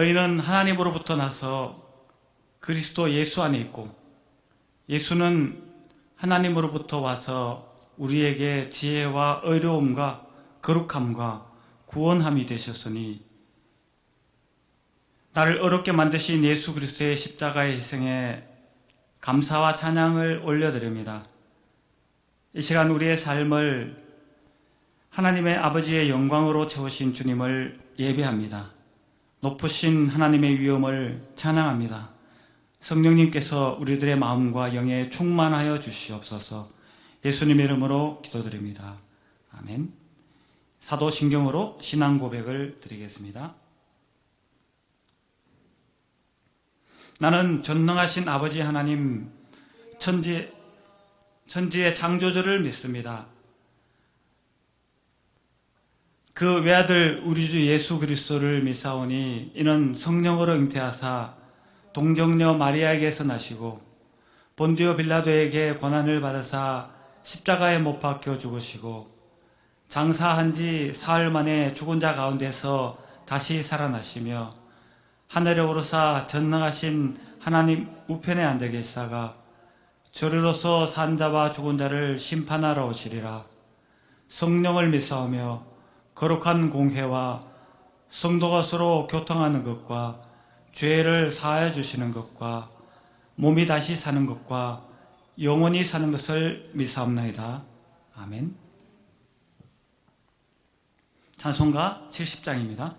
너희는 하나님으로부터 나서 그리스도 예수 안에 있고 예수는 하나님으로부터 와서 우리에게 지혜와 의로움과 거룩함과 구원함이 되셨으니 나를 어렵게 만드신 예수 그리스도의 십자가의 희생에 감사와 찬양을 올려드립니다. 이 시간 우리의 삶을 하나님의 아버지의 영광으로 채우신 주님을 예배합니다. 높으신 하나님의 위엄을 찬양합니다. 성령님께서 우리들의 마음과 영에 충만하여 주시옵소서. 예수님의 이름으로 기도드립니다. 아멘. 사도신경으로 신앙 고백을 드리겠습니다. 나는 전능하신 아버지 하나님, 천지의 창조주를 믿습니다. 그 외아들 우리 주 예수 그리스도를 믿사오니 이는 성령으로 잉태하사 동정녀 마리아에게서 나시고 본디오 빌라도에게 고난을 받으사 십자가에 못 박혀 죽으시고 장사한 지 사흘 만에 죽은 자 가운데서 다시 살아나시며 하늘에 오르사 전능하신 하나님 우편에 앉아 계시다가 저리로서 산 자와 죽은 자를 심판하러 오시리라. 성령을 믿사오며 거룩한 공회와 성도가 서로 교통하는 것과 죄를 사하여 주시는 것과 몸이 다시 사는 것과 영원히 사는 것을 믿사옵나이다. 아멘. 찬송가 70장입니다.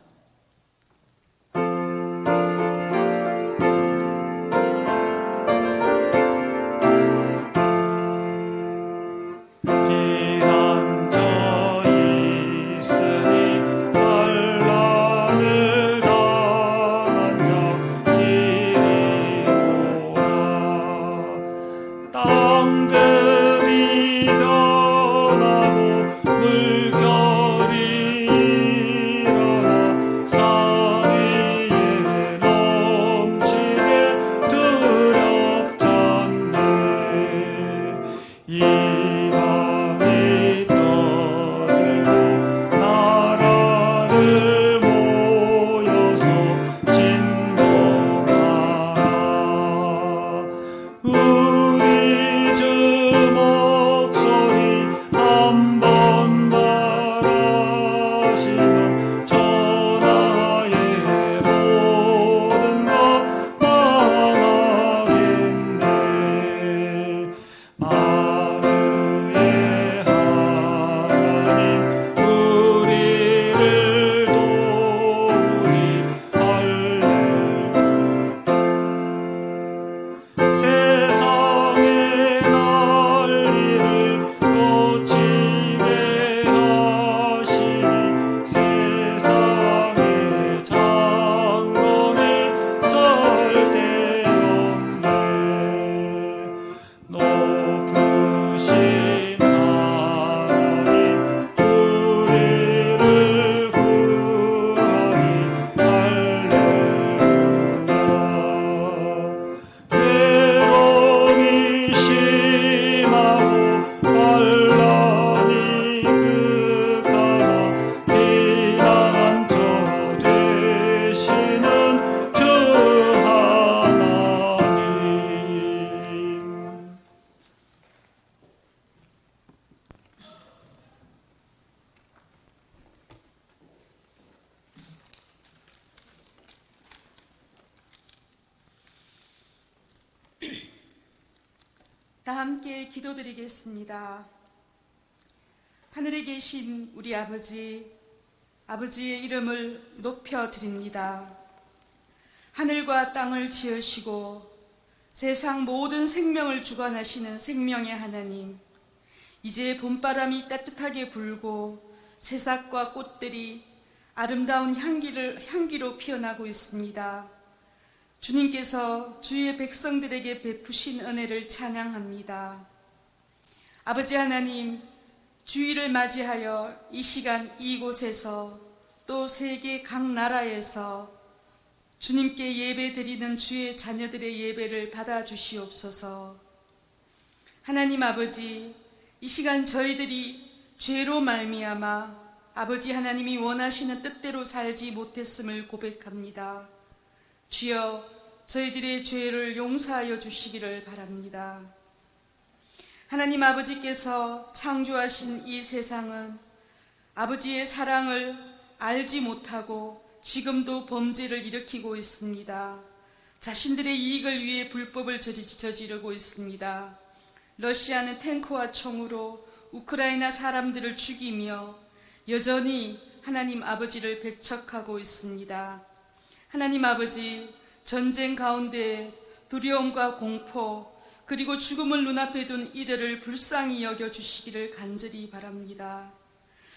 다 함께 기도드리겠습니다. 하늘에 계신 우리 아버지, 아버지의 이름을 높여드립니다. 하늘과 땅을 지으시고 세상 모든 생명을 주관하시는 생명의 하나님, 이제 봄바람이 따뜻하게 불고 새싹과 꽃들이 아름다운 향기로 피어나고 있습니다. 주님께서 주의 백성들에게 베푸신 은혜를 찬양합니다. 아버지 하나님, 주일을 맞이하여 이 시간 이곳에서 또 세계 각 나라에서 주님께 예배드리는 주의 자녀들의 예배를 받아주시옵소서. 하나님 아버지, 이 시간 저희들이 죄로 말미암아 아버지 하나님이 원하시는 뜻대로 살지 못했음을 고백합니다. 주여 저희들의 죄를 용서하여 주시기를 바랍니다. 하나님 아버지께서 창조하신 이 세상은 아버지의 사랑을 알지 못하고 지금도 범죄를 일으키고 있습니다. 자신들의 이익을 위해 불법을 저지르고 있습니다. 러시아는 탱크와 총으로 우크라이나 사람들을 죽이며 여전히 하나님 아버지를 배척하고 있습니다. 하나님 아버지, 전쟁 가운데 두려움과 공포 그리고 죽음을 눈앞에 둔 이들을 불쌍히 여겨주시기를 간절히 바랍니다.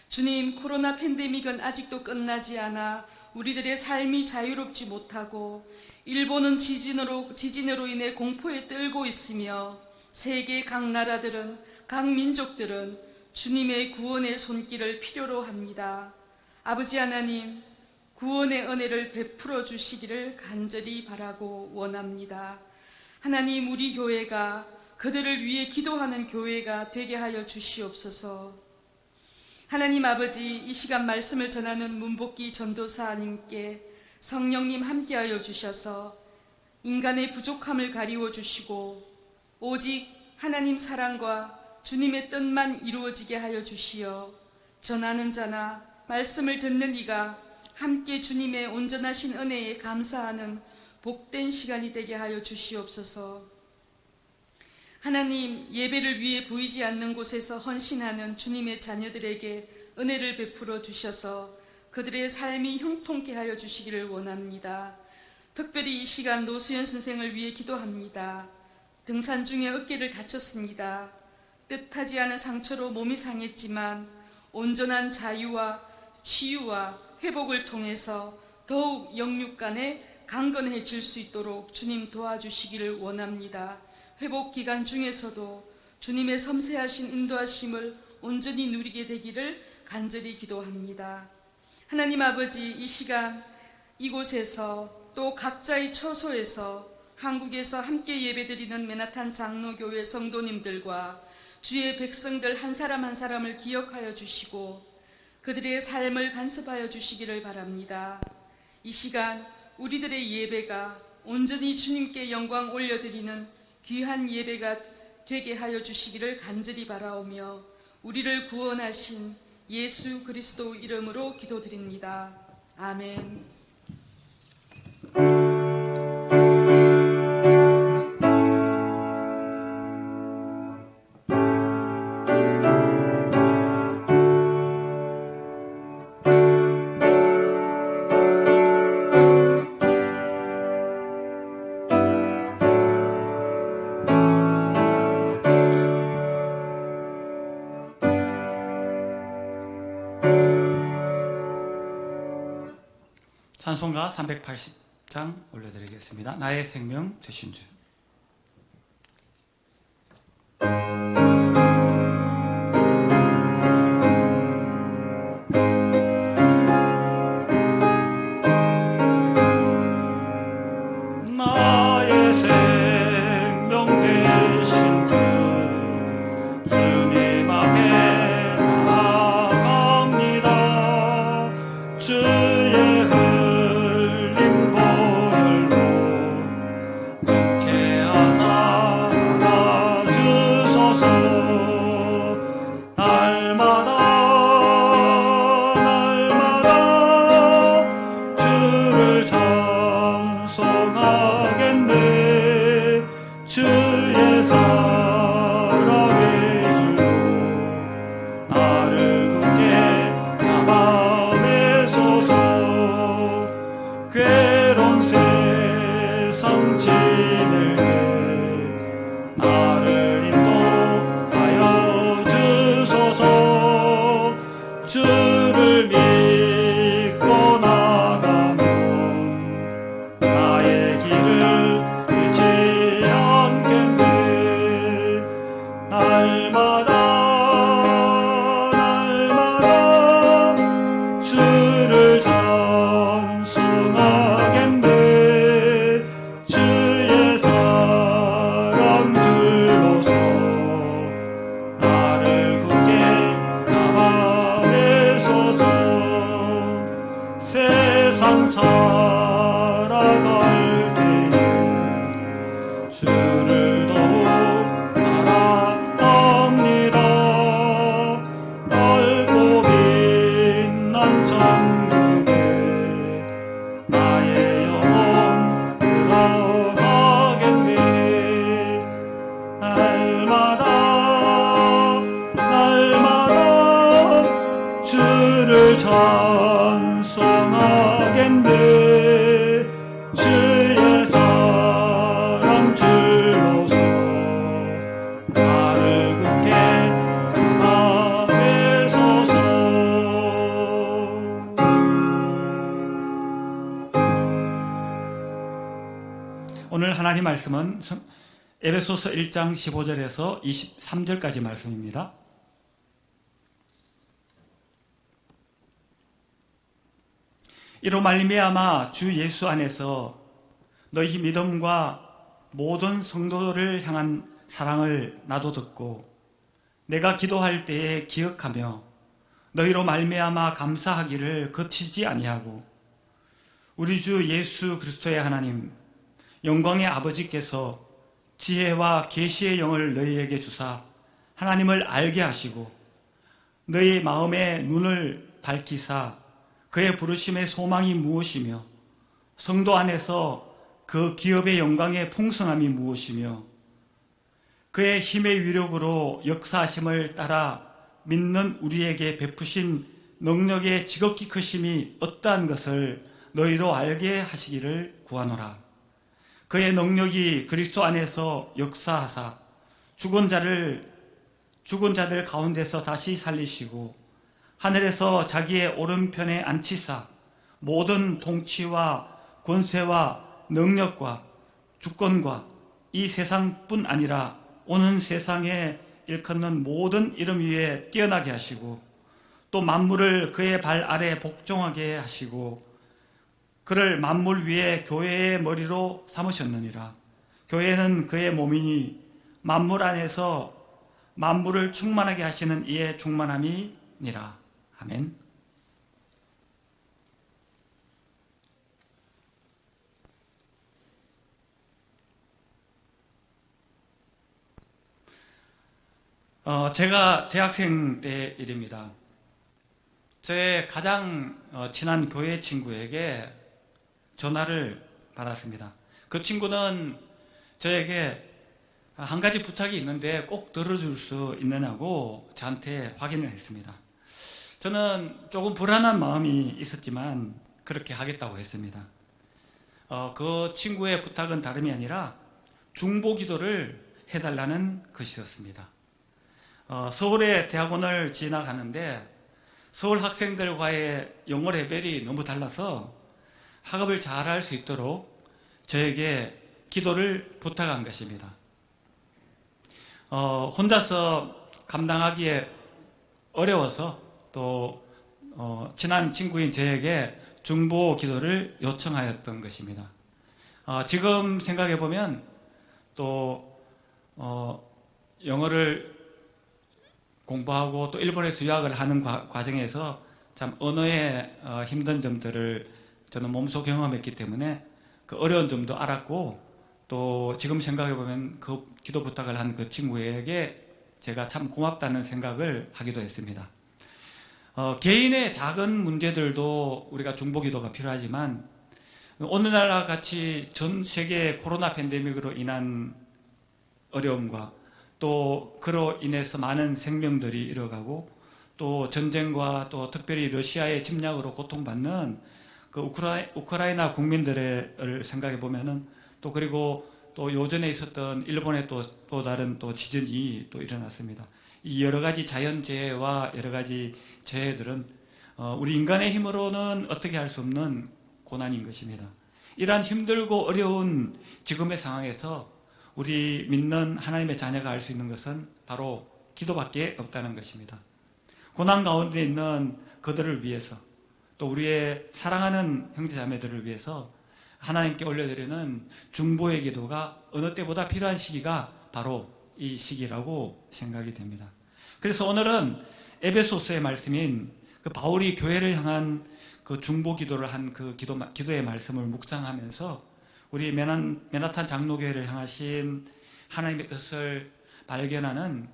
주님, 코로나 팬데믹은 아직도 끝나지 않아 우리들의 삶이 자유롭지 못하고 일본은 지진으로 인해 공포에 떨고 있으며 세계 각 나라들은, 각 민족들은 주님의 구원의 손길을 필요로 합니다. 아버지 하나님, 구원의 은혜를 베풀어 주시기를 간절히 바라고 원합니다. 하나님, 우리 교회가 그들을 위해 기도하는 교회가 되게 하여 주시옵소서. 하나님 아버지, 이 시간 말씀을 전하는 문복기 전도사님께 성령님 함께하여 주셔서 인간의 부족함을 가리워 주시고 오직 하나님 사랑과 주님의 뜻만 이루어지게 하여 주시어 전하는 자나 말씀을 듣는 이가 함께 주님의 온전하신 은혜에 감사하는 복된 시간이 되게 하여 주시옵소서. 하나님, 예배를 위해 보이지 않는 곳에서 헌신하는 주님의 자녀들에게 은혜를 베풀어 주셔서 그들의 삶이 형통케 하여 주시기를 원합니다. 특별히 이 시간 노수연 선생을 위해 기도합니다. 등산 중에 어깨를 다쳤습니다. 뜻하지 않은 상처로 몸이 상했지만 온전한 자유와 치유와 회복을 통해서 더욱 영육간에 강건해질 수 있도록 주님 도와주시기를 원합니다. 회복 기간 중에서도 주님의 섬세하신 인도하심을 온전히 누리게 되기를 간절히 기도합니다. 하나님 아버지, 이 시간 이곳에서 또 각자의 처소에서 한국에서 함께 예배드리는 맨하탄 장로교회 성도님들과 주의 백성들 한 사람 한 사람을 기억하여 주시고 그들의 삶을 간섭하여 주시기를 바랍니다. 이 시간 우리들의 예배가 온전히 주님께 영광 올려드리는 귀한 예배가 되게 하여 주시기를 간절히 바라오며 우리를 구원하신 예수 그리스도 이름으로 기도드립니다. 아멘. 찬송가 380장 올려드리겠습니다. 나의 생명 되신 주. 나의 생명 되신 주, 주님 앞에 나아갑니다. 주의 흘린 보혈로 좋게 하사 주소서. 날마다 주를 찬송하겠네. 주의 사랑의 줄로 나를 굳게 잡아내소서. 괴로운 세상 지낼 때 나를 인도하여 주소서. 주를 믿고 나가면 나의 길을 잃지 않겠네. 날마다 주를 찬송하겠네. 주의 사랑 줄로서 나를 굳게 잡아내소서. 세상 살아갈 하나님 말씀은 에베소서 1장 15절에서 23절까지 말씀입니다. 이로 말미암아 주 예수 안에서 너희 믿음과 모든 성도를 향한 사랑을 나도 듣고 내가 기도할 때에 기억하며 너희로 말미암아 감사하기를 그치지 아니하고 우리 주 예수 그리스도의 하나님 영광의 아버지께서 지혜와 계시의 영을 너희에게 주사 하나님을 알게 하시고 너희 마음의 눈을 밝히사 그의 부르심의 소망이 무엇이며 성도 안에서 그 기업의 영광의 풍성함이 무엇이며 그의 힘의 위력으로 역사하심을 따라 믿는 우리에게 베푸신 능력의 지극히 크심이 어떠한 것을 너희로 알게 하시기를 구하노라. 그의 능력이 그리스도 안에서 역사하사 죽은 자들 가운데서 다시 살리시고 하늘에서 자기의 오른편에 앉히사 모든 통치와 권세와 능력과 주권과 이 세상뿐 아니라 오는 세상에 일컫는 모든 이름 위에 뛰어나게 하시고 또 만물을 그의 발 아래 복종하게 하시고 그를 만물 위에 교회의 머리로 삼으셨느니라. 교회는 그의 몸이니 만물 안에서 만물을 충만하게 하시는 이의 충만함이니라. 아멘. 제가 대학생 때 일입니다. 제 가장 친한 교회 친구에게 전화를 받았습니다. 그 친구는 저에게 한 가지 부탁이 있는데 꼭 들어줄 수 있느냐고 저한테 확인을 했습니다. 저는 조금 불안한 마음이 있었지만 그렇게 하겠다고 했습니다. 그 친구의 부탁은 다름이 아니라 중보 기도를 해달라는 것이었습니다. 서울의 대학원을 지나가는데 서울 학생들과의 영어 레벨이 너무 달라서 학업을 잘할 수 있도록 저에게 기도를 부탁한 것입니다. 혼자서 감당하기에 어려워서 또 친한 친구인 저에게 중보 기도를 요청하였던 것입니다. 지금 생각해 보면 또 영어를 공부하고 또 일본에서 유학을 하는 과정에서 참 언어의 힘든 점들을 저는 몸소 경험했기 때문에 그 어려운 점도 알았고 또 지금 생각해 보면 그 기도 부탁을 한 그 친구에게 제가 참 고맙다는 생각을 하기도 했습니다. 개인의 작은 문제들도 우리가 중보 기도가 필요하지만 오늘날과 같이 전 세계 코로나 팬데믹으로 인한 어려움과 또 그로 인해서 많은 생명들이 잃어가고 또 전쟁과 또 특별히 러시아의 침략으로 고통받는 그 우크라이나 국민들을 생각해 보면은 또 그리고 또 요전에 있었던 일본의 또 다른 또 지진이 또 일어났습니다. 이 여러 가지 자연재해와 여러 가지 재해들은 우리 인간의 힘으로는 어떻게 할 수 없는 고난인 것입니다. 이러한 힘들고 어려운 지금의 상황에서 우리 믿는 하나님의 자녀가 할 수 있는 것은 바로 기도밖에 없다는 것입니다. 고난 가운데 있는 그들을 위해서 또 우리의 사랑하는 형제자매들을 위해서 하나님께 올려드리는 중보의 기도가 어느 때보다 필요한 시기가 바로 이 시기라고 생각이 됩니다. 그래서 오늘은 에베소서의 말씀인 그 바울이 교회를 향한 그 중보 기도를 한 그 기도의 말씀을 묵상하면서 우리 맨하탄 장로교회를 향하신 하나님의 뜻을 발견하는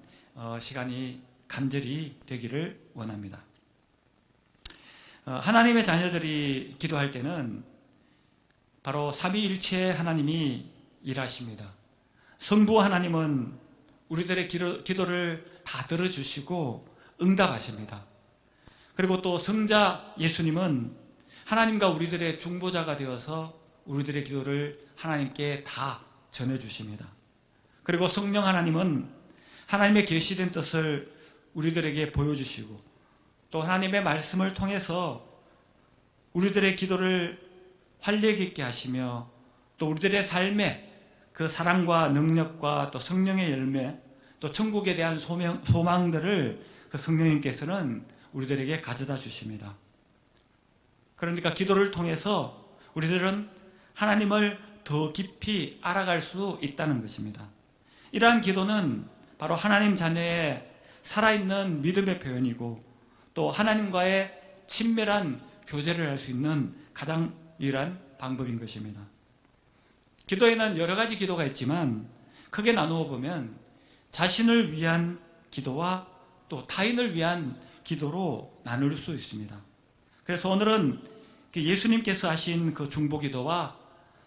시간이 간절히 되기를 원합니다. 하나님의 자녀들이 기도할 때는 바로 삼위일체 하나님이 일하십니다. 성부 하나님은 우리들의 기도를 다 들어주시고 응답하십니다. 그리고 또 성자 예수님은 하나님과 우리들의 중보자가 되어서 우리들의 기도를 하나님께 다 전해주십니다. 그리고 성령 하나님은 하나님의 계시된 뜻을 우리들에게 보여주시고 또 하나님의 말씀을 통해서 우리들의 기도를 활력 있게 하시며 또 우리들의 삶에 그 사랑과 능력과 또 성령의 열매, 또 천국에 대한 소망들을 그 성령님께서는 우리들에게 가져다 주십니다. 그러니까 기도를 통해서 우리들은 하나님을 더 깊이 알아갈 수 있다는 것입니다. 이러한 기도는 바로 하나님 자녀의 살아있는 믿음의 표현이고 또 하나님과의 친밀한 교제를 할 수 있는 가장 유일한 방법인 것입니다. 기도에는 여러 가지 기도가 있지만 크게 나누어 보면 자신을 위한 기도와 또 타인을 위한 기도로 나눌 수 있습니다. 그래서 오늘은 예수님께서 하신 그 중보기도와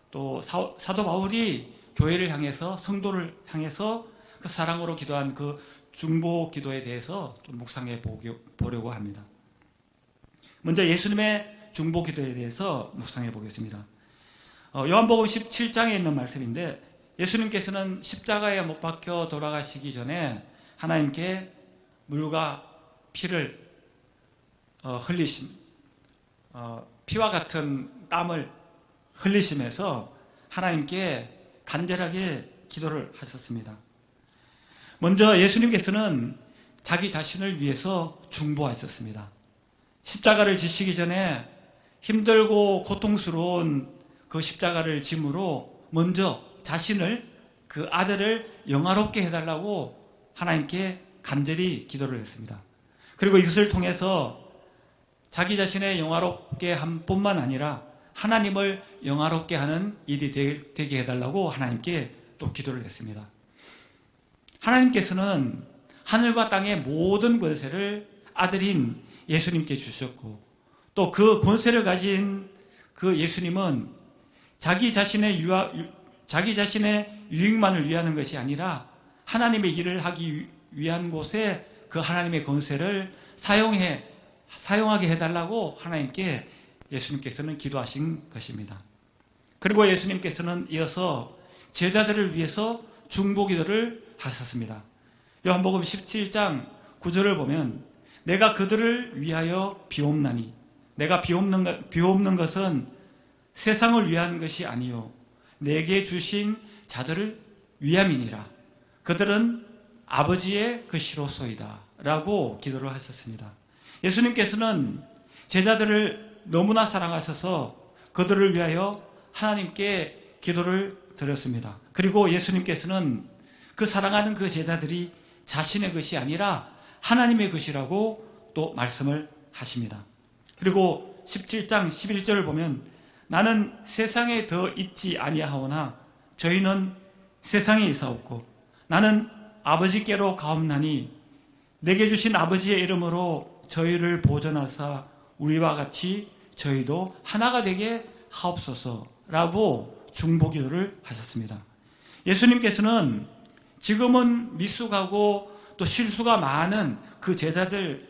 또 사도 바울이 교회를 향해서 성도를 향해서 그 사랑으로 기도한 그 중보기도에 대해서 좀 묵상해 보려고 합니다. 먼저 예수님의 중보기도에 대해서 묵상해 보겠습니다. 요한복음 17장에 있는 말씀인데 예수님께서는 십자가에 못 박혀 돌아가시기 전에 하나님께 물과 피를 흘리신 피와 같은 땀을 흘리시면서 하나님께 간절하게 기도를 하셨습니다. 먼저 예수님께서는 자기 자신을 위해서 중보하셨습니다. 십자가를 지시기 전에 힘들고 고통스러운 그 십자가를 짐으로 먼저 자신을, 그 아들을 영화롭게 해달라고 하나님께 간절히 기도를 했습니다. 그리고 이것을 통해서 자기 자신의 영화롭게 한 뿐만 아니라 하나님을 영화롭게 하는 일이 되게 해달라고 하나님께 또 기도를 했습니다. 하나님께서는 하늘과 땅의 모든 권세를 아들인 예수님께 주셨고 또 그 권세를 가진 그 예수님은 자기 자신의 유익만을 위하는 것이 아니라 하나님의 일을 하기 위한 곳에 그 하나님의 권세를 사용하게 해달라고 하나님께 예수님께서는 기도하신 것입니다. 그리고 예수님께서는 이어서 제자들을 위해서 중보기도를 하셨습니다. 요한복음 17장 9절을 보면 내가 그들을 위하여 비옵나니 내가 비옵는 것은 세상을 위한 것이 아니요 내게 주신 자들을 위함이니라. 그들은 아버지의 것이로소이다 라고 기도를 하셨습니다. 예수님께서는 제자들을 너무나 사랑하셔서 그들을 위하여 하나님께 기도를 드렸습니다. 그리고 예수님께서는 그 사랑하는 그 제자들이 자신의 것이 아니라 하나님의 것이라고 또 말씀을 하십니다. 그리고 17장 11절을 보면 나는 세상에 더 있지 아니하오나 저희는 세상에 있사옵고 나는 아버지께로 가옵나니 내게 주신 아버지의 이름으로 저희를 보존하사 우리와 같이 저희도 하나가 되게 하옵소서라고 중보기도를 하셨습니다. 예수님께서는 지금은 미숙하고 또 실수가 많은 그 제자들을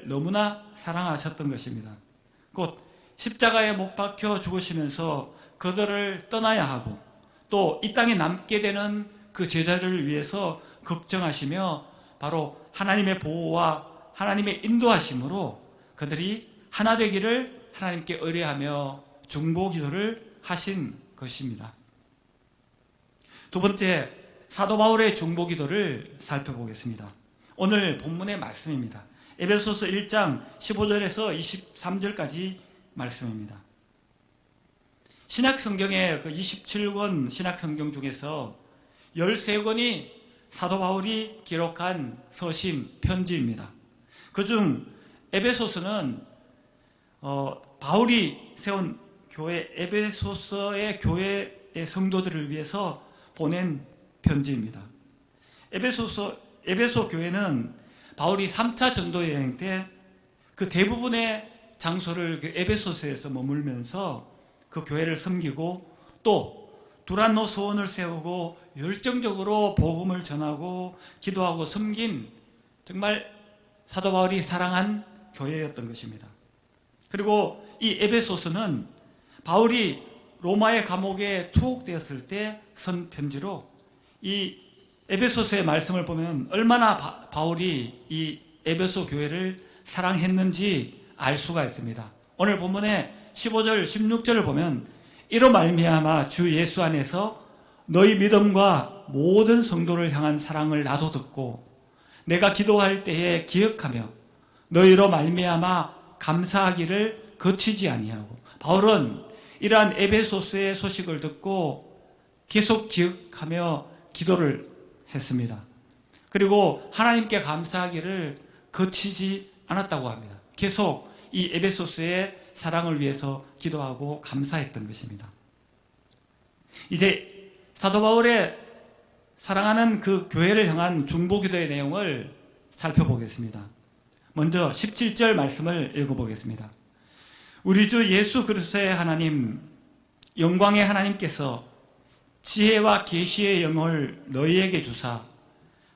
너무나 사랑하셨던 것입니다. 곧 십자가에 못 박혀 죽으시면서 그들을 떠나야 하고 또 이 땅에 남게 되는 그 제자들을 위해서 걱정하시며 바로 하나님의 보호와 하나님의 인도하심으로 그들이 하나 되기를 하나님께 의뢰하며 중보기도를 하신 것입니다. 두 번째, 사도 바울의 중보기도를 살펴보겠습니다. 오늘 본문의 말씀입니다. 에베소서 1장 15절에서 23절까지 말씀입니다. 신약성경의 그 27권 신약성경 중에서 13권이 사도 바울이 기록한 서신, 편지입니다. 그중 에베소서는 바울이 세운 교회, 에베소서의 교회의 성도들을 위해서 보낸 편지입니다. 에베소 교회는 바울이 3차 전도 여행 때 그 대부분의 장소를 그 에베소서에서 머물면서 그 교회를 섬기고 또 두란노 소원을 세우고 열정적으로 복음을 전하고 기도하고 섬긴 정말 사도 바울이 사랑한 교회였던 것입니다. 그리고 이 에베소서는 바울이 로마의 감옥에 투옥되었을 때 쓴 편지로 이 에베소서의 말씀을 보면 얼마나 바울이 이 에베소 교회를 사랑했는지 알 수가 있습니다. 오늘 본문의 15절, 16절을 보면 이로 말미암아 주 예수 안에서 너희 믿음과 모든 성도를 향한 사랑을 나도 듣고 내가 기도할 때에 기억하며 너희로 말미암아 감사하기를 거치지 아니하고, 바울은 이러한 에베소서의 소식을 듣고 계속 기억하며 기도를 했습니다. 그리고 하나님께 감사하기를 거치지 않았다고 합니다. 계속 이 에베소서의 사랑을 위해서 기도하고 감사했던 것입니다. 이제 사도 바울의 사랑하는 그 교회를 향한 중보기도의 내용을 살펴보겠습니다. 먼저 17절 말씀을 읽어보겠습니다. 우리 주 예수 그리스도의 하나님, 영광의 하나님께서 지혜와 계시의 영을 너희에게 주사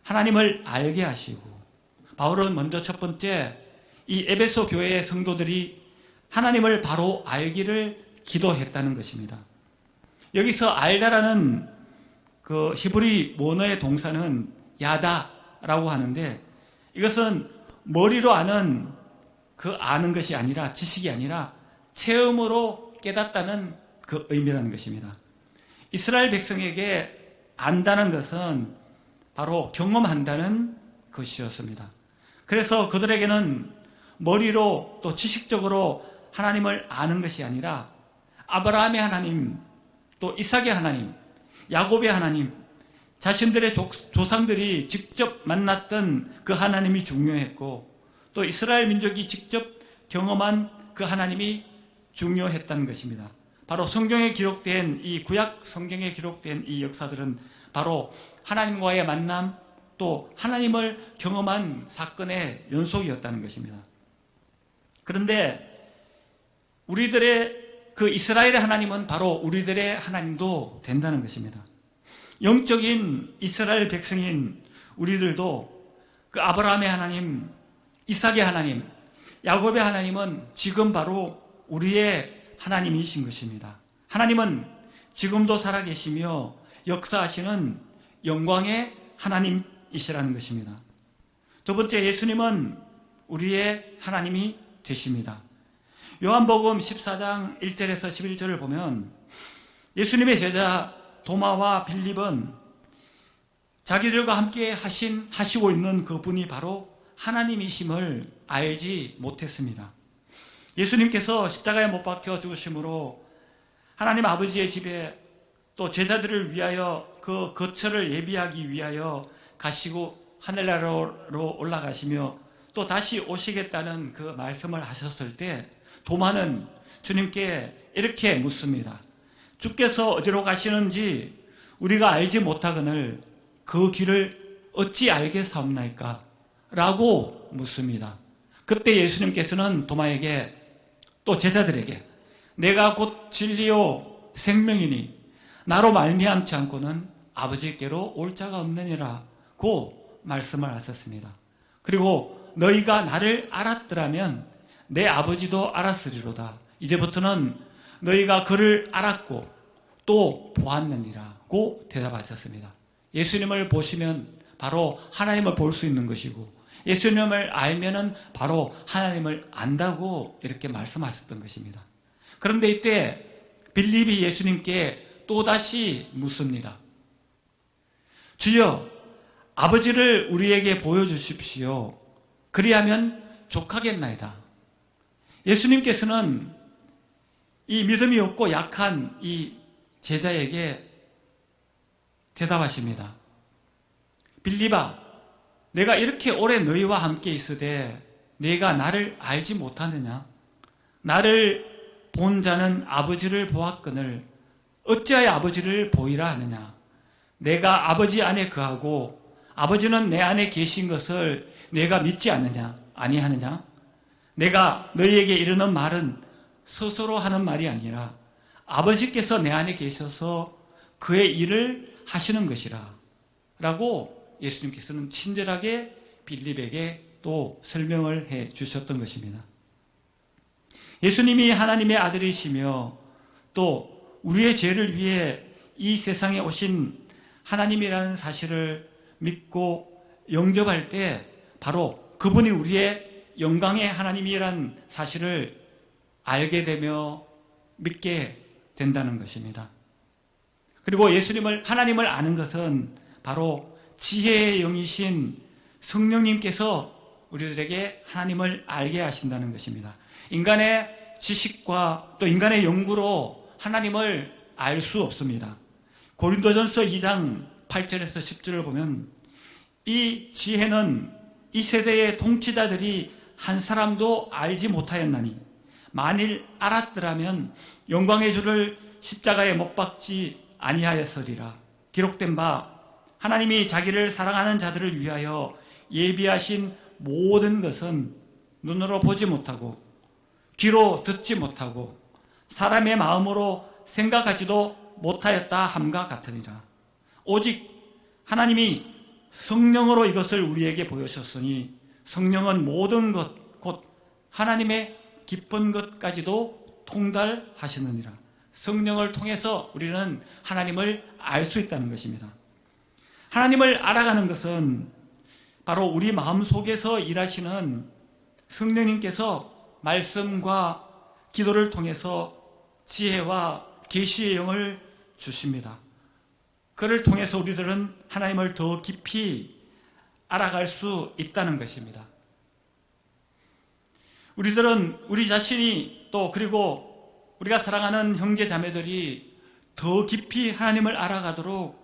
하나님을 알게 하시고, 바울은 먼저 첫 번째 이 에베소 교회의 성도들이 하나님을 바로 알기를 기도했다는 것입니다. 여기서 알다라는 그 히브리 원어의 동사는 야다라고 하는데, 이것은 머리로 아는 그 아는 것이 아니라, 지식이 아니라 체험으로 깨닫다는 그 의미라는 것입니다. 이스라엘 백성에게 안다는 것은 바로 경험한다는 것이었습니다. 그래서 그들에게는 머리로 또 지식적으로 하나님을 아는 것이 아니라 아브라함의 하나님, 또 이삭의 하나님, 야곱의 하나님, 자신들의 조상들이 직접 만났던 그 하나님이 중요했고, 또 이스라엘 민족이 직접 경험한 그 하나님이 중요했다는 것입니다. 바로 성경에 기록된 이 구약 성경에 기록된 이 역사들은 바로 하나님과의 만남, 또 하나님을 경험한 사건의 연속이었다는 것입니다. 그런데 우리들의 그 이스라엘의 하나님은 바로 우리들의 하나님도 된다는 것입니다. 영적인 이스라엘 백성인 우리들도 그 아브라함의 하나님, 이삭의 하나님, 야곱의 하나님은 지금 바로 우리의 하나님이신 것입니다. 하나님은 지금도 살아계시며 역사하시는 영광의 하나님이시라는 것입니다. 두 번째, 예수님은 우리의 하나님이 되십니다. 요한복음 14장 1절에서 11절을 보면 예수님의 제자 도마와 빌립은 자기들과 함께 하시고 있는 그분이 바로 하나님이심을 알지 못했습니다. 예수님께서 십자가에 못 박혀 죽으심으로 하나님 아버지의 집에 또 제자들을 위하여 그 거처를 예비하기 위하여 가시고 하늘나라로 올라가시며 또 다시 오시겠다는 그 말씀을 하셨을 때 도마는 주님께 이렇게 묻습니다. 주께서 어디로 가시는지 우리가 알지 못하거늘 그 길을 어찌 알겠사옵나이까? 라고 묻습니다. 그때 예수님께서는 도마에게 또 제자들에게 내가 곧 진리요 생명이니 나로 말미암지 않고는 아버지께로 올 자가 없느니라고 말씀을 하셨습니다. 그리고 너희가 나를 알았더라면 내 아버지도 알았으리로다. 이제부터는 너희가 그를 알았고 또 보았느니라고 대답하셨습니다. 예수님을 보시면 바로 하나님을 볼 수 있는 것이고, 예수님을 알면은 바로 하나님을 안다고 이렇게 말씀하셨던 것입니다. 그런데 이때 빌립이 예수님께 또다시 묻습니다. 주여, 아버지를 우리에게 보여주십시오. 그리하면 족하겠나이다. 예수님께서는 이 믿음이 없고 약한 이 제자에게 대답하십니다. 빌립아, 내가 이렇게 오래 너희와 함께 있으되 네가 나를 알지 못하느냐? 나를 본 자는 아버지를 보았거늘 어찌하여 아버지를 보이라 하느냐? 내가 아버지 안에 거하고 아버지는 내 안에 계신 것을 내가 믿지 않느냐? 아니하느냐? 내가 너희에게 이르는 말은 스스로 하는 말이 아니라 아버지께서 내 안에 계셔서 그의 일을 하시는 것이라 라고 예수님께서는 친절하게 빌립에게 또 설명을 해 주셨던 것입니다. 예수님이 하나님의 아들이시며 또 우리의 죄를 위해 이 세상에 오신 하나님이라는 사실을 믿고 영접할 때 바로 그분이 우리의 영광의 하나님이라는 사실을 알게 되며 믿게 된다는 것입니다. 그리고 하나님을 아는 것은 바로 지혜의 영이신 성령님께서 우리들에게 하나님을 알게 하신다는 것입니다. 인간의 지식과 또 인간의 연구로 하나님을 알 수 없습니다. 고린도전서 2장 8절에서 10절을 보면 이 지혜는 이 세대의 통치자들이 한 사람도 알지 못하였나니 만일 알았더라면 영광의 주를 십자가에 못 박지 아니하였으리라. 기록된 바 하나님이 자기를 사랑하는 자들을 위하여 예비하신 모든 것은 눈으로 보지 못하고 귀로 듣지 못하고 사람의 마음으로 생각하지도 못하였다 함과 같으니라. 오직 하나님이 성령으로 이것을 우리에게 보여주셨으니 성령은 모든 것 곧 하나님의 깊은 것까지도 통달하시느니라. 성령을 통해서 우리는 하나님을 알 수 있다는 것입니다. 하나님을 알아가는 것은 바로 우리 마음속에서 일하시는 성령님께서 말씀과 기도를 통해서 지혜와 계시의 영을 주십니다. 그를 통해서 우리들은 하나님을 더 깊이 알아갈 수 있다는 것입니다. 우리들은 우리 자신이 또 그리고 우리가 사랑하는 형제 자매들이 더 깊이 하나님을 알아가도록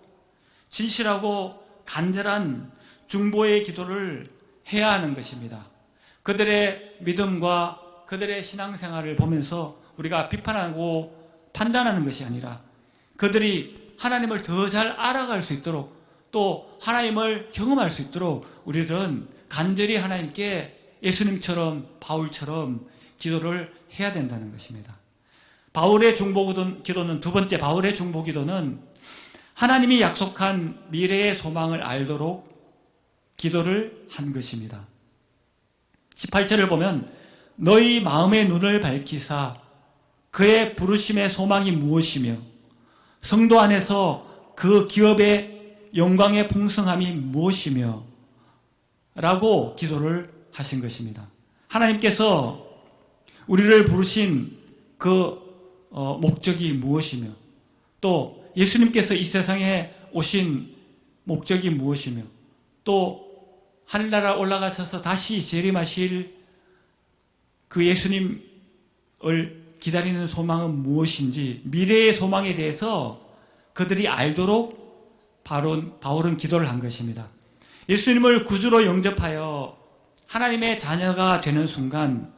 진실하고 간절한 중보의 기도를 해야 하는 것입니다. 그들의 믿음과 그들의 신앙생활을 보면서 우리가 비판하고 판단하는 것이 아니라 그들이 하나님을 더 잘 알아갈 수 있도록 또 하나님을 경험할 수 있도록 우리들은 간절히 하나님께 예수님처럼 바울처럼 기도를 해야 된다는 것입니다. 바울의 중보기도는 두 번째 바울의 중보기도는 하나님이 약속한 미래의 소망을 알도록 기도를 한 것입니다. 18절을 보면 너희 마음의 눈을 밝히사 그의 부르심의 소망이 무엇이며 성도 안에서 그 기업의 영광의 풍성함이 무엇이며 라고 기도를 하신 것입니다. 하나님께서 우리를 부르신 그 목적이 무엇이며 또 예수님께서 이 세상에 오신 목적이 무엇이며 또 하늘나라 올라가셔서 다시 재림하실 그 예수님을 기다리는 소망은 무엇인지 미래의 소망에 대해서 그들이 알도록 바울은 기도를 한 것입니다. 예수님을 구주로 영접하여 하나님의 자녀가 되는 순간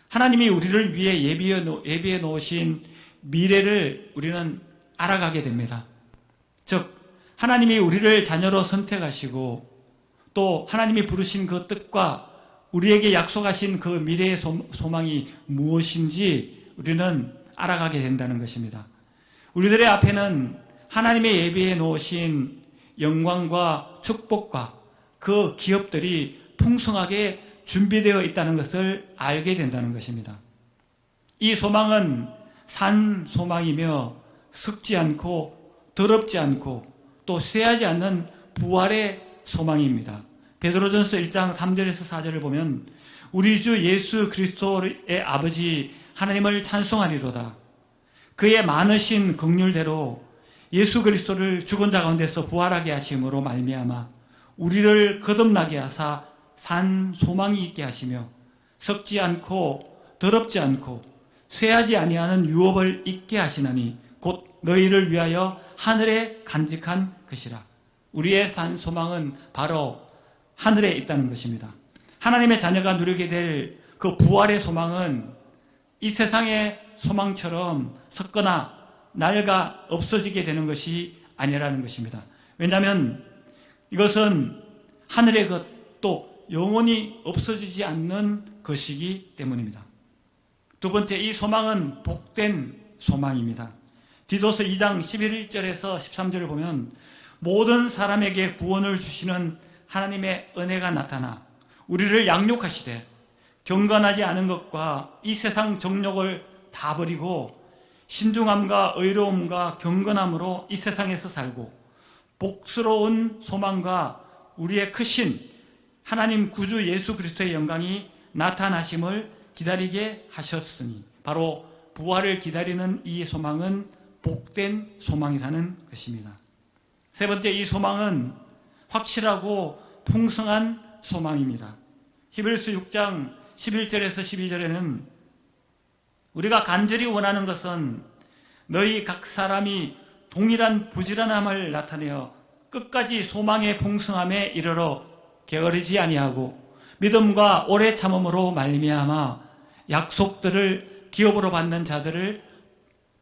하나님이 우리를 위해 예비해 놓으신 미래를 우리는 알아가게 됩니다. 즉 하나님이 우리를 자녀로 선택하시고 또 하나님이 부르신 그 뜻과 우리에게 약속하신 그 미래의 소망이 무엇인지 우리는 알아가게 된다는 것입니다. 우리들의 앞에는 하나님의 예비해 놓으신 영광과 축복과 그 기업들이 풍성하게 준비되어 있다는 것을 알게 된다는 것입니다. 이 소망은 산 소망이며 썩지 않고 더럽지 않고 또 쇠하지 않는 부활의 소망입니다. 베드로전서 1장 3절에서 4절을 보면 우리 주 예수 그리스도의 아버지 하나님을 찬송하리로다. 그의 많으신 긍휼대로 예수 그리스도를 죽은 자 가운데서 부활하게 하심으로 말미암아 우리를 거듭나게 하사 산 소망이 있게 하시며 썩지 않고 더럽지 않고 쇠하지 아니하는 유업을 있게 하시나니 곧 너희를 위하여 하늘에 간직한 것이라. 우리의 산 소망은 바로 하늘에 있다는 것입니다. 하나님의 자녀가 누리게 될 그 부활의 소망은 이 세상의 소망처럼 썩거나 낡아 없어지게 되는 것이 아니라는 것입니다. 왜냐하면 이것은 하늘의 것 또 영원히 없어지지 않는 것이기 때문입니다. 두 번째, 이 소망은 복된 소망입니다. 디도서 2장 11절에서 13절을 보면 모든 사람에게 구원을 주시는 하나님의 은혜가 나타나 우리를 양육하시되 경건하지 않은 것과 이 세상 정욕을 다 버리고 신중함과 의로움과 경건함으로 이 세상에서 살고 복스러운 소망과 우리의 크신 하나님 구주 예수 그리스도의 영광이 나타나심을 기다리게 하셨으니 바로 부활을 기다리는 이 소망은 복된 소망이라는 것입니다. 세 번째, 이 소망은 확실하고 풍성한 소망입니다. 히브리서 6장 11절에서 12절에는 우리가 간절히 원하는 것은 너희 각 사람이 동일한 부지런함을 나타내어 끝까지 소망의 풍성함에 이르러 게으르지 아니하고 믿음과 오래 참음으로 말미암아 약속들을 기업으로 받는 자들을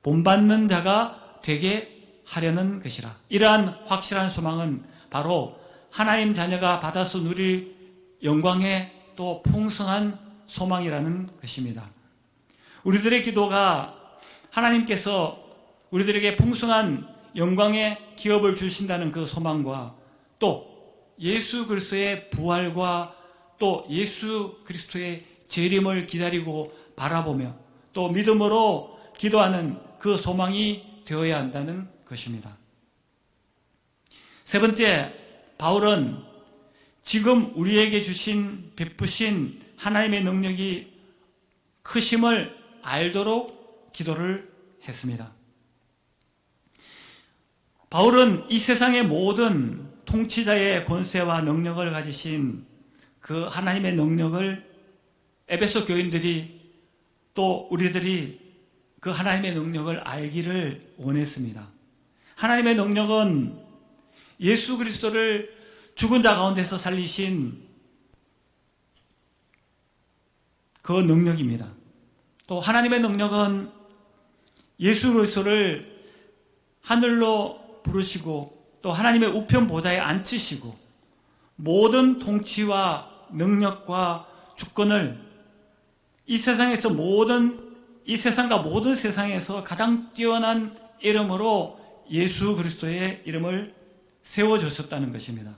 본받는 자가 되게 하려는 것이라. 이러한 확실한 소망은 바로 하나님 자녀가 받아서 누릴 영광의 또 풍성한 소망이라는 것입니다. 우리들의 기도가 하나님께서 우리들에게 풍성한 영광의 기업을 주신다는 그 소망과 또 예수 그리스도의 부활과 또 예수 그리스도의 재림을 기다리고 바라보며 또 믿음으로 기도하는 그 소망이 되어야 한다는 것입니다. 세 번째, 바울은 지금 우리에게 주신 베푸신 하나님의 능력이 크심을 알도록 기도를 했습니다. 바울은 이 세상의 모든 통치자의 권세와 능력을 가지신 그 하나님의 능력을 에베소 교인들이 또 우리들이 그 하나님의 능력을 알기를 원했습니다. 하나님의 능력은 예수 그리스도를 죽은 자 가운데서 살리신 그 능력입니다. 또 하나님의 능력은 예수 그리스도를 하늘로 부르시고 또 하나님의 우편 보좌에 앉히시고 모든 통치와 능력과 주권을 이 세상에서 이 세상과 모든 세상에서 가장 뛰어난 이름으로 예수 그리스도의 이름을 세워주셨다는 것입니다.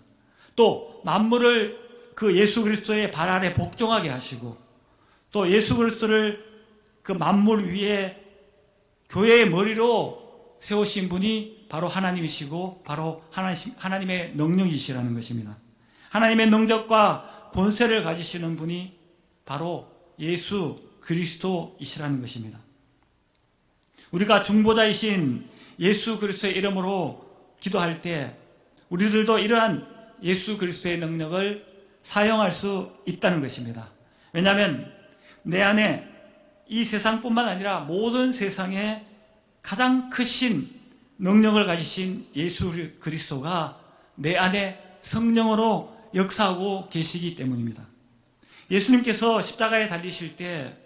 또 만물을 그 예수 그리스도의 발 아래 복종하게 하시고 또 예수 그리스도를 그 만물 위에 교회의 머리로 세우신 분이 바로 하나님이시고 바로 하나님의 능력이시라는 것입니다. 하나님의 능력과 권세를 가지시는 분이 바로 예수 그리스도이시라는 것입니다. 우리가 중보자이신 예수 그리스도의 이름으로 기도할 때 우리들도 이러한 예수 그리스도의 능력을 사용할 수 있다는 것입니다. 왜냐하면 내 안에 이 세상뿐만 아니라 모든 세상에 가장 크신 능력을 가지신 예수 그리스도가 내 안에 성령으로 역사하고 계시기 때문입니다. 예수님께서 십자가에 달리실 때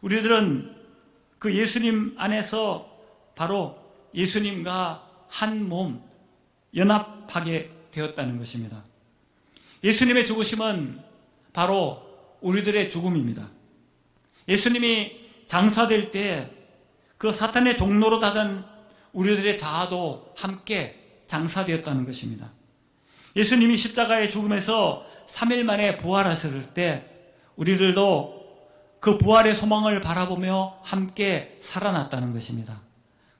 우리들은 그 예수님 안에서 바로 예수님과 한 몸 연합하게 되었다는 것입니다. 예수님의 죽으심은 바로 우리들의 죽음입니다. 예수님이 장사될 때 그 사탄의 종로로 닫은 우리들의 자아도 함께 장사되었다는 것입니다. 예수님이 십자가의 죽음에서 3일 만에 부활하셨을 때 우리들도 그 부활의 소망을 바라보며 함께 살아났다는 것입니다.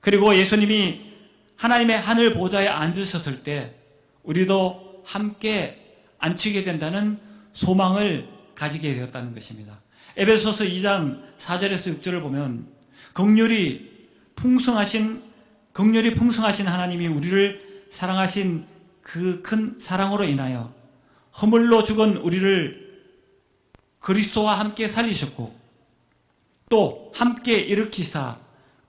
그리고 예수님이 하나님의 하늘 보좌에 앉으셨을 때 우리도 함께 앉히게 된다는 소망을 가지게 되었다는 것입니다. 에베소서 2장 4절에서 6절을 보면 긍휼이 풍성하신 하나님이 우리를 사랑하신 그 큰 사랑으로 인하여 허물로 죽은 우리를 그리스도와 함께 살리셨고 또 함께 일으키사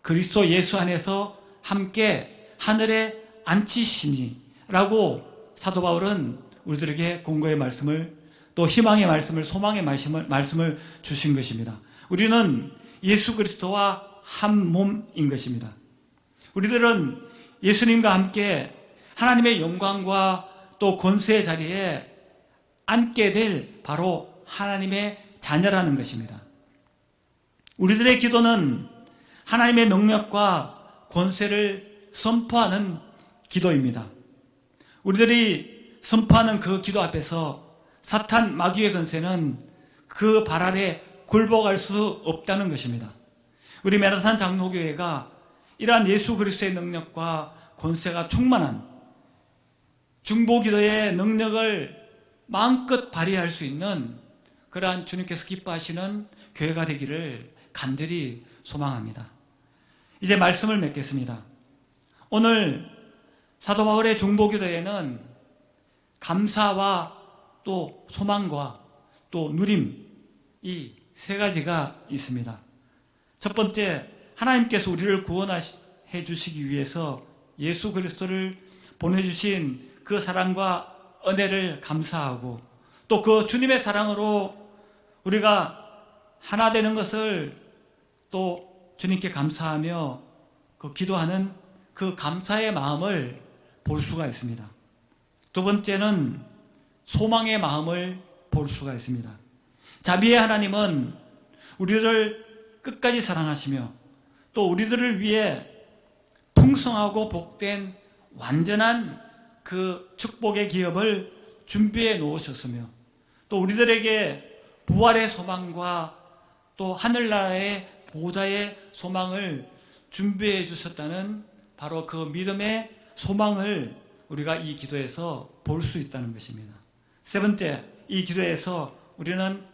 그리스도 예수 안에서 함께 하늘에 앉히시니 라고 사도 바울은 우리들에게 공고의 말씀을 또 희망의 말씀을 소망의 말씀을 주신 것입니다. 우리는 예수 그리스도와 한 몸인 것입니다. 우리들은 예수님과 함께 하나님의 영광과 또 권세의 자리에 앉게 될 바로 하나님의 자녀라는 것입니다. 우리들의 기도는 하나님의 능력과 권세를 선포하는 기도입니다. 우리들이 선포하는 그 기도 앞에서 사탄 마귀의 권세는 그 발 아래 굴복할 수 없다는 것입니다. 우리 메라산 장로교회가 이러한 예수 그리스도의 능력과 권세가 충만한 중보기도의 능력을 마음껏 발휘할 수 있는 그러한 주님께서 기뻐하시는 교회가 되기를 간절히 소망합니다. 이제 말씀을 맺겠습니다. 오늘 사도 바울의 중보기도에는 감사와 또 소망과 또 누림, 이 세 가지가 있습니다. 첫 번째, 하나님께서 우리를 구원해 주시기 위해서 예수 그리스도를 보내주신 그 사랑과 은혜를 감사하고, 또 그 주님의 사랑으로 우리가 하나 되는 것을 또 주님께 감사하며 그 기도하는 그 감사의 마음을 볼 수가 있습니다. 두 번째는 소망의 마음을 볼 수가 있습니다. 자비의 하나님은 우리를 끝까지 사랑하시며 또 우리들을 위해 풍성하고 복된 완전한 그 축복의 기업을 준비해 놓으셨으며, 또 우리들에게 부활의 소망과 또 하늘나라의 보좌의 소망을 준비해 주셨다는 바로 그 믿음의 소망을 우리가 이 기도에서 볼 수 있다는 것입니다. 세 번째, 이 기도에서 우리는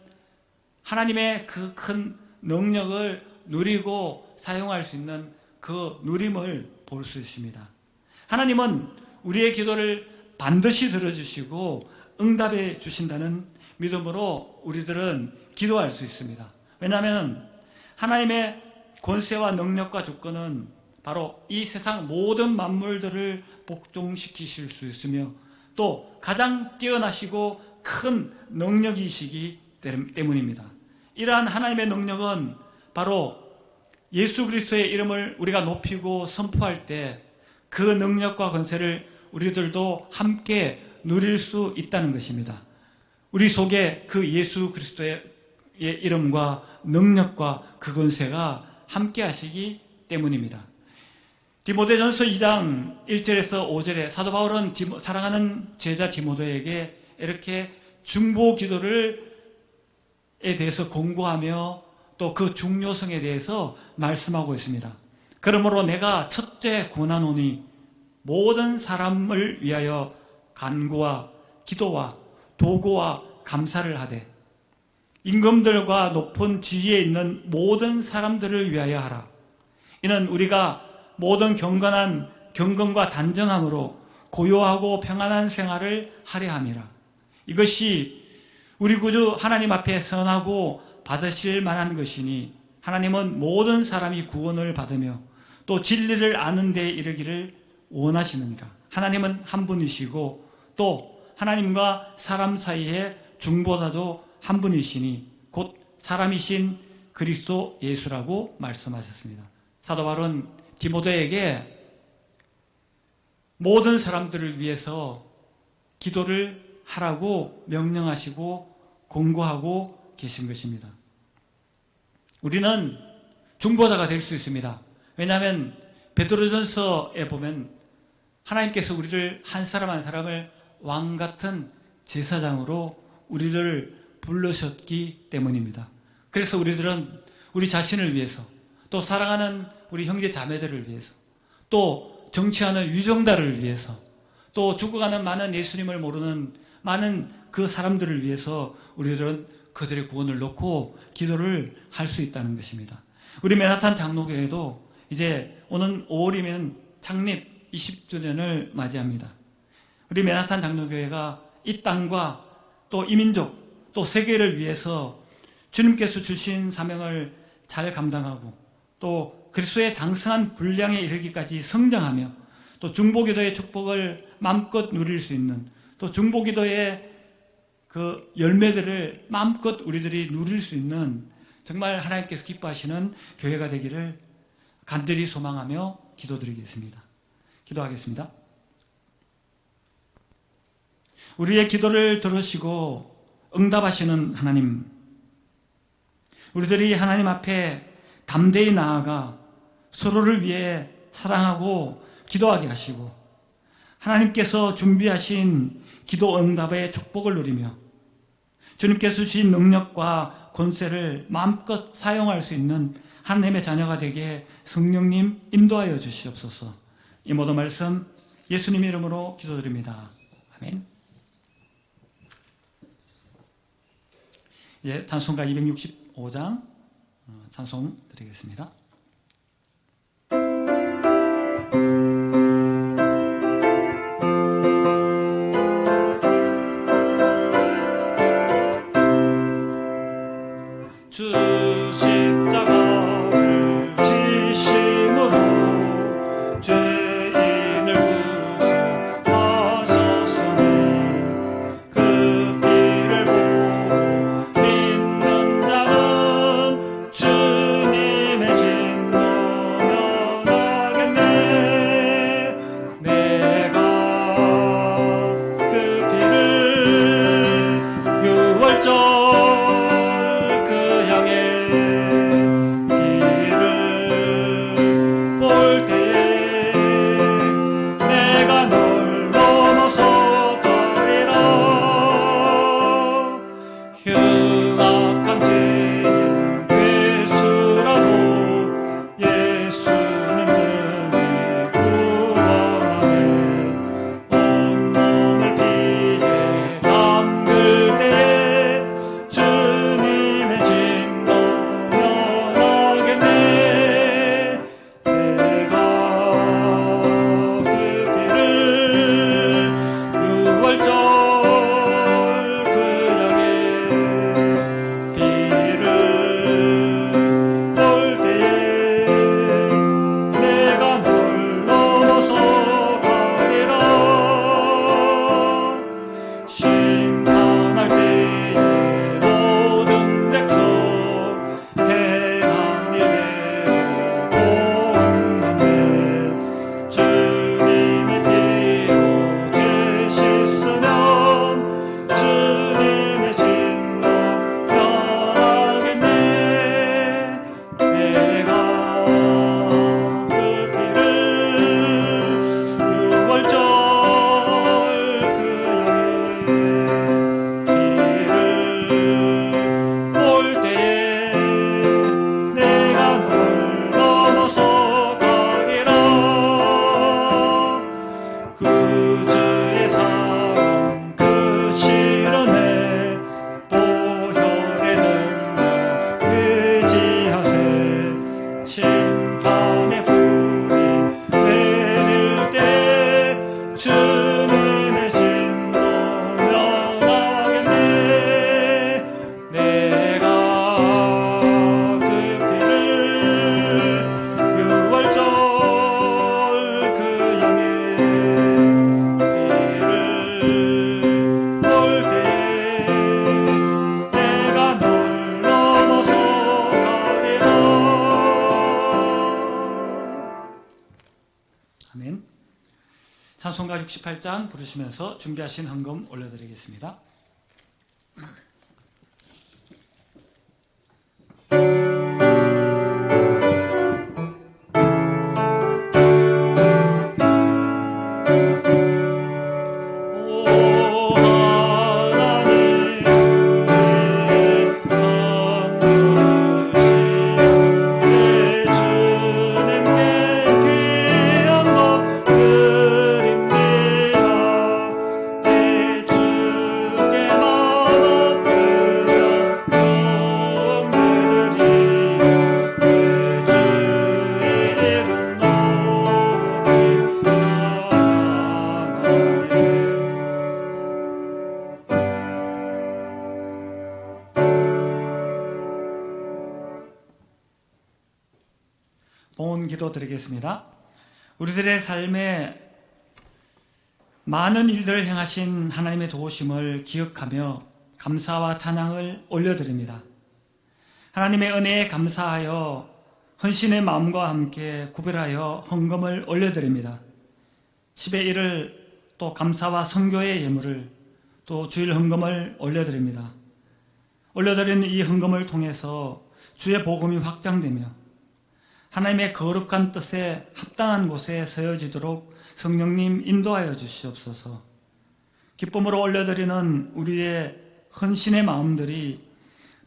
하나님의 그 큰 능력을 누리고 사용할 수 있는 그 누림을 볼 수 있습니다. 하나님은 우리의 기도를 반드시 들어주시고 응답해 주신다는 믿음으로 우리들은 기도할 수 있습니다. 왜냐하면 하나님의 권세와 능력과 주권은 바로 이 세상 모든 만물들을 복종시키실 수 있으며 또 가장 뛰어나시고 큰 능력이시기 때문입니다. 이러한 하나님의 능력은 바로 예수 그리스도의 이름을 우리가 높이고 선포할 때 그 능력과 권세를 우리들도 함께 누릴 수 있다는 것입니다. 우리 속에 그 예수 그리스도의 이름과 능력과 그 권세가 함께 하시기 때문입니다. 디모데전서 2장 1절에서 5절에 사도 바울은 사랑하는 제자 디모데에게 이렇게 중보 기도에 대해서 공고하며 또 그 중요성에 대해서 말씀하고 있습니다. 그러므로 내가 첫째 권하노니 모든 사람을 위하여 간구와 기도와 도구와 감사를 하되 임금들과 높은 지위에 있는 모든 사람들을 위하여 하라. 이는 우리가 모든 경건과 단정함으로 고요하고 평안한 생활을 하려 함이라. 이것이 우리 구주 하나님 앞에 선하고 받으실 만한 것이니 하나님은 모든 사람이 구원을 받으며 또 진리를 아는 데 이르기를 원하시느니라. 하나님은 한 분이시고 또 하나님과 사람 사이에 중보자도 한 분이시니 곧 사람이신 그리스도 예수라고 말씀하셨습니다. 사도 바울은 디모데에게 모든 사람들을 위해서 기도를 하라고 명령하시고 공고하고 계신 것입니다. 우리는 중보자가 될 수 있습니다. 왜냐하면 베드로전서에 보면 하나님께서 우리를 한 사람 한 사람을 왕같은 제사장으로 우리를 부르셨기 때문입니다. 그래서 우리들은 우리 자신을 위해서 또 사랑하는 우리 형제 자매들을 위해서 또 정치하는 유정다를 위해서 또 죽어가는 많은 예수님을 모르는 많은 그 사람들을 위해서 우리들은 그들의 구원을 놓고 기도를 할 수 있다는 것입니다. 우리 맨하탄 장로교회도 이제 오는 5월이면 창립 20주년을 맞이합니다. 우리 맨하탄 장로교회가 이 땅과 또 이민족 또 세계를 위해서 주님께서 주신 사명을 잘 감당하고 또 그리스도의 장성한 분량에 이르기까지 성장하며 또 중보기도의 축복을 마음껏 누릴 수 있는 또 중보기도의 그 열매들을 마음껏 우리들이 누릴 수 있는 정말 하나님께서 기뻐하시는 교회가 되기를 간절히 소망하며 기도드리겠습니다. 기도하겠습니다. 우리의 기도를 들으시고 응답하시는 하나님, 우리들이 하나님 앞에 담대히 나아가 서로를 위해 사랑하고 기도하게 하시고 하나님께서 준비하신 기도 응답의 축복을 누리며 주님께서 주신 능력과 권세를 마음껏 사용할 수 있는 하나님의 자녀가 되게 성령님 인도하여 주시옵소서. 이 모든 말씀 예수님 이름으로 기도드립니다. 아멘. 예, 찬송가 265장 찬송 드리겠습니다. 주 십자가를 지심으로 죄인을 구속하셨으니 그 피를 보고 믿는 자는 주님의 진노 면하겠네. 내가 그 피를 유월절 그 향해 길을 볼 때에 내가 널 넘어서 가리라. 흉악한 죄인 괴수라도 예수님 능히 구원하네. 온몸을 피에 담글 때에 주님의 진노 면하겠네. 내가 그 피를 유월절 그 향해 피를 볼 때에 내가 널 넘어서 가리라. 심판할 때에 모든 백성 행한 일대로 공감해. 주님의 피로 죄 씻으면 주님의 진노 면하겠네. 내가 그 피를 유월절 그 향해 피를 볼 때에 내가 널 넘어서 가리라. 그 주의 사랑 그 실현에 보혈의 능력 의지하세. 심판의 불이 내릴 때 주님의 진노 면하겠네. 내가 그 피를 유월절 그 향해 피를 볼 때에 내가 널 넘어서 가리라. 아멘. 찬송가 68장 부르시면서 준비하신 헌금 올려드리겠습니다. 오 하나님 우리의 상주 주시오. 내 주님께 귀한 것 드립니다. 내 주께 만 엎드려 경배드리며 내 주의 이름 높이 찬양하리. 봉헌 기도 드리겠습니다. 우리들의 삶에 많은 일들을 행하신 하나님의 도우심을 기억하며 감사와 찬양을 올려드립니다. 하나님의 은혜에 감사하여 헌신의 마음과 함께 구별하여 헌금을 올려드립니다. 10의 1을 또 감사와 선교의 예물을 또 주일 헌금을 올려드립니다. 올려드리는 이 헌금을 통해서 주의 복음이 확장되며 하나님의 거룩한 뜻에 합당한 곳에 서여지도록 성령님 인도하여 주시옵소서. 기쁨으로 올려드리는 우리의 헌신의 마음들이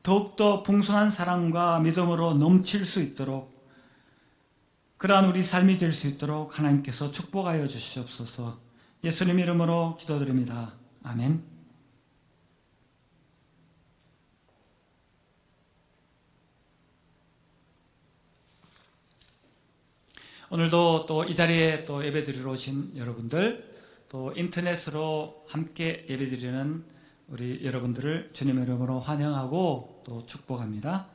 더욱더 풍성한 사랑과 믿음으로 넘칠 수 있도록, 그러한 우리 삶이 될 수 있도록 하나님께서 축복하여 주시옵소서. 예수님 이름으로 기도드립니다. 아멘. 오늘도 또 이 자리에 또 예배드리러 오신 여러분들, 또 인터넷으로 함께 예배드리는 우리 여러분들을 주님의 이름으로 환영하고 또 축복합니다.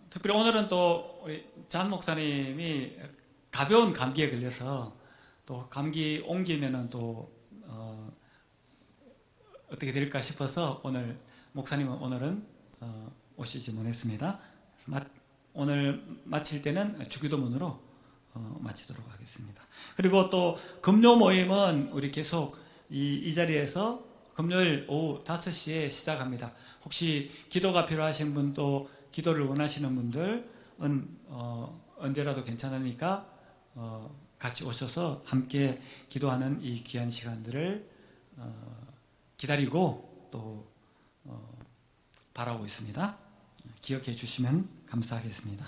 특별히 오늘은 또 우리 잔 목사님이 가벼운 감기에 걸려서 또 감기 옮기면은 또 어떻게 될까 싶어서 오늘 목사님은 오늘은 오시지 못했습니다. 오늘 마칠 때는 주기도문으로 마치도록 하겠습니다. 그리고 또 금요 모임은 우리 계속 이 자리에서 금요일 오후 5시에 시작합니다. 혹시 기도가 필요하신 분, 또 기도를 원하시는 분들은 언제라도 괜찮으니까 같이 오셔서 함께 기도하는 이 귀한 시간들을 기다리고 또 바라고 있습니다. 기억해 주시면 감사하겠습니다.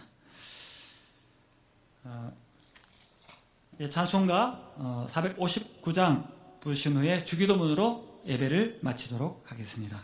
찬송가 459장 부르신 후에 주기도문으로 예배를 마치도록 하겠습니다.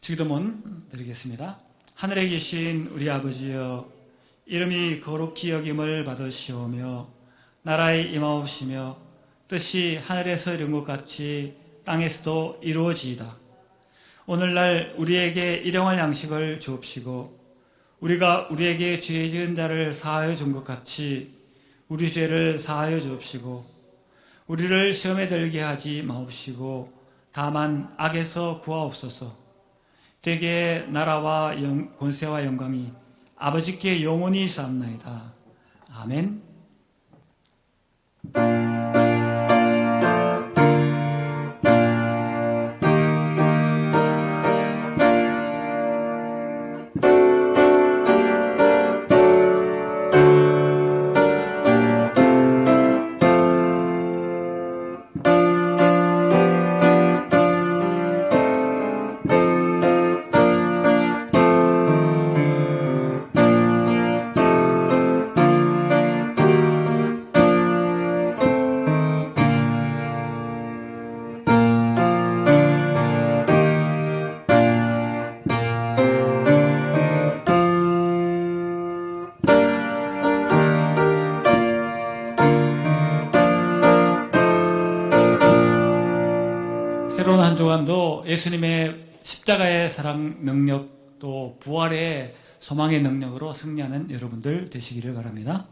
주기도문 드리겠습니다. 하늘에 계신 우리 아버지여, 이름이 거룩히 여김을 받으시오며 나라의 임하옵시며 뜻이 하늘에서 이룬 것 같이 땅에서도 이루어지이다. 오늘날 우리에게 일용할 양식을 주옵시고 우리가 우리에게 죄 지은 자를 사하여 준 것 같이 우리 죄를 사하여 주옵시고 우리를 시험에 들게 하지 마옵시고 다만 악에서 구하옵소서. 대개 나라와 권세와 영광이 아버지께 영원히 있사옵나이다. 아멘. 새로운 한 주간도 예수님의 십자가의 사랑 능력 또 부활의 소망의 능력으로 승리하는 여러분들 되시기를 바랍니다.